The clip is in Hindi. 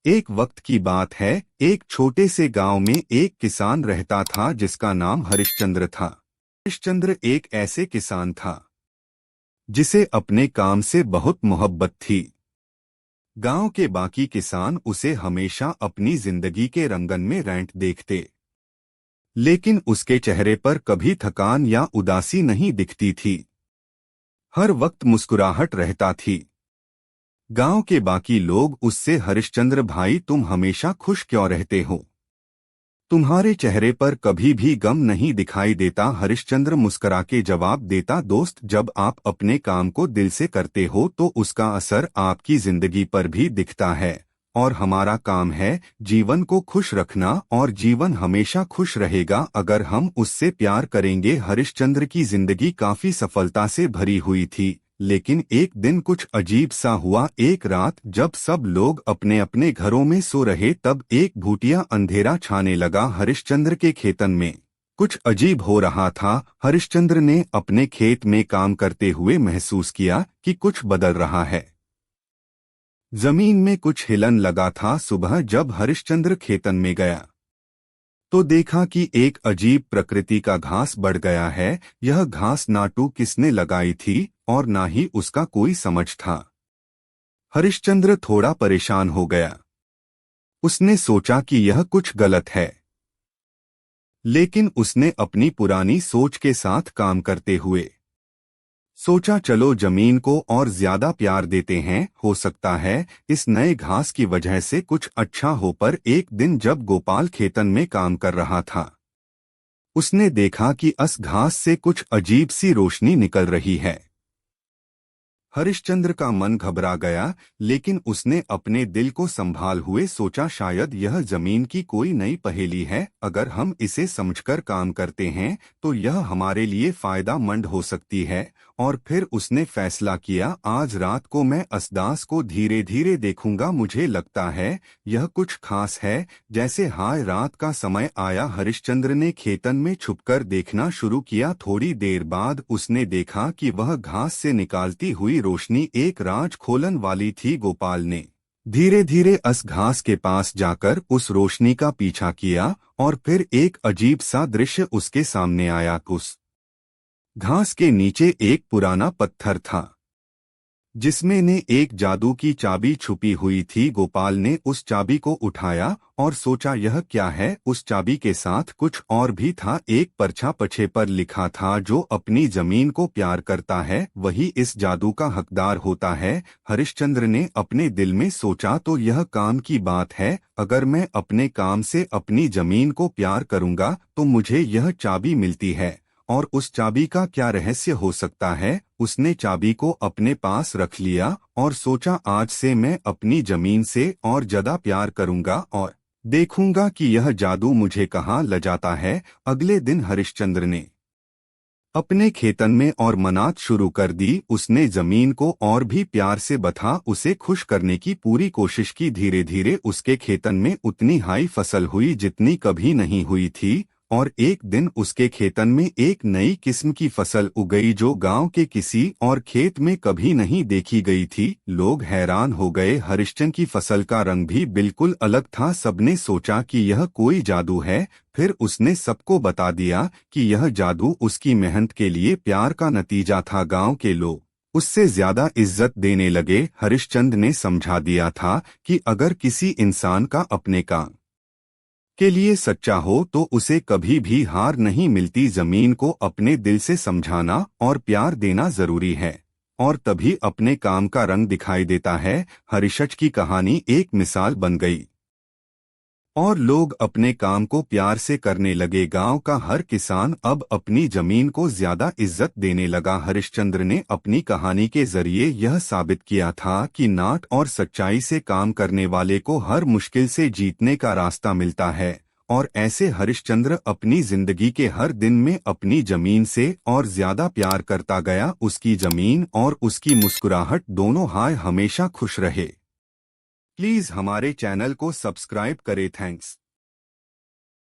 एक वक्त की बात है। एक छोटे से गांव में एक किसान रहता था जिसका नाम हरिश्चंद्र था। हरिश्चंद्र एक ऐसे किसान था जिसे अपने काम से बहुत मोहब्बत थी। गांव के बाकी किसान उसे हमेशा अपनी जिंदगी के रंगन में रैंट देखते, लेकिन उसके चेहरे पर कभी थकान या उदासी नहीं दिखती थी। हर वक्त मुस्कुराहट रहता थी। गांव के बाकी लोग उससे, हरिश्चंद्र भाई तुम हमेशा खुश क्यों रहते हो? तुम्हारे चेहरे पर कभी भी गम नहीं दिखाई देता। हरिश्चंद्र मुस्कुरा के जवाब देता, दोस्त, जब आप अपने काम को दिल से करते हो तो उसका असर आपकी जिंदगी पर भी दिखता है। और हमारा काम है जीवन को खुश रखना, और जीवन हमेशा खुश रहेगा अगर हम उससे प्यार करेंगे। हरिश्चंद्र की जिंदगी काफी सफलता से भरी हुई थी, लेकिन एक दिन कुछ अजीब सा हुआ। एक रात जब सब लोग अपने अपने घरों में सो रहे, तब एक भूतिया अंधेरा छाने लगा हरिश्चंद्र के खेतन में। कुछ अजीब हो रहा था। हरिश्चंद्र ने अपने खेत में काम करते हुए महसूस किया कि कुछ बदल रहा है। जमीन में कुछ हिलन लगा था। सुबह जब हरिश्चंद्र खेतन में गया तो देखा कि एक अजीब प्रकृति का घास बढ़ गया है। यह घास ना तो किसने लगाई थी और ना ही उसका कोई समझ था। हरिश्चंद्र थोड़ा परेशान हो गया। उसने सोचा कि यह कुछ गलत है, लेकिन उसने अपनी पुरानी सोच के साथ काम करते हुए सोचा, चलो जमीन को और ज्यादा प्यार देते हैं, हो सकता है इस नए घास की वजह से कुछ अच्छा हो। पर एक दिन जब गोपाल खेतन में काम कर रहा था, उसने देखा कि इस घास से कुछ अजीब सी रोशनी निकल रही है। हरिश्चंद्र का मन घबरा गया, लेकिन उसने अपने दिल को संभाल हुए सोचा, शायद यह जमीन की कोई नई पहेली है। अगर हम इसे समझकर काम करते हैं तो यह हमारे लिए फायदेमंद हो सकती है। और फिर उसने फैसला किया, आज रात को मैं असदास को धीरे धीरे देखूंगा। मुझे लगता है यह कुछ खास है। जैसे हाय रात का समय आया, हरिश्चंद्र ने खेतन में छुपकर देखना शुरू किया। थोड़ी देर बाद उसने देखा कि वह घास से निकालती हुई रोशनी एक राज खोलन वाली थी। गोपाल ने धीरे धीरे उस घास के पास जाकर उस रोशनी का पीछा किया, और फिर एक अजीब सा दृश्य उसके सामने आया। उस घास के नीचे एक पुराना पत्थर था जिसमें ने एक जादू की चाबी छुपी हुई थी। गोपाल ने उस चाबी को उठाया और सोचा, यह क्या है? उस चाबी के साथ कुछ और भी था। एक पर्चा पछे पर लिखा था, जो अपनी जमीन को प्यार करता है वही इस जादू का हकदार होता है। हरिश्चंद्र ने अपने दिल में सोचा, तो यह काम की बात है। अगर मैं अपने काम से अपनी जमीन को प्यार करूंगा तो मुझे यह चाबी मिलती है। और उस चाबी का क्या रहस्य हो सकता है? उसने चाबी को अपने पास रख लिया और सोचा, आज से मैं अपनी जमीन से और ज्यादा प्यार करूंगा और देखूंगा कि यह जादू मुझे कहाँ ले जाता है। अगले दिन हरिश्चंद्र ने अपने खेतन में और मनात शुरू कर दी। उसने जमीन को और भी प्यार से बथा, उसे खुश करने की पूरी कोशिश की। धीरे धीरे उसके खेतन में उतनी हाई फसल हुई जितनी कभी नहीं हुई थी। और एक दिन उसके खेतन में एक नई किस्म की फसल उगई जो गांव के किसी और खेत में कभी नहीं देखी गई थी। लोग हैरान हो गए। हरिश्चंद्र की फसल का रंग भी बिल्कुल अलग था। सबने सोचा कि यह कोई जादू है। फिर उसने सबको बता दिया कि यह जादू उसकी मेहनत के लिए प्यार का नतीजा था। गांव के लोग उससे ज्यादा इज्जत देने लगे। हरिश्चंद्र ने समझा दिया था कि अगर किसी इंसान का अपने काम के लिए सच्चा हो तो उसे कभी भी हार नहीं मिलती। जमीन को अपने दिल से समझाना और प्यार देना जरूरी है, और तभी अपने काम का रंग दिखाई देता है। हरिश्चंद्र की कहानी एक मिसाल बन गई और लोग अपने काम को प्यार से करने लगे। गांव का हर किसान अब अपनी जमीन को ज्यादा इज्जत देने लगा। हरिश्चंद्र ने अपनी कहानी के जरिए यह साबित किया था कि नाट और सच्चाई से काम करने वाले को हर मुश्किल से जीतने का रास्ता मिलता है। और ऐसे हरिश्चंद्र अपनी जिंदगी के हर दिन में अपनी जमीन से और ज्यादा प्यार करता गया। उसकी जमीन और उसकी मुस्कुराहट दोनों हाय हमेशा खुश रहे। प्लीज हमारे चैनल को सब्सक्राइब करें। थैंक्स।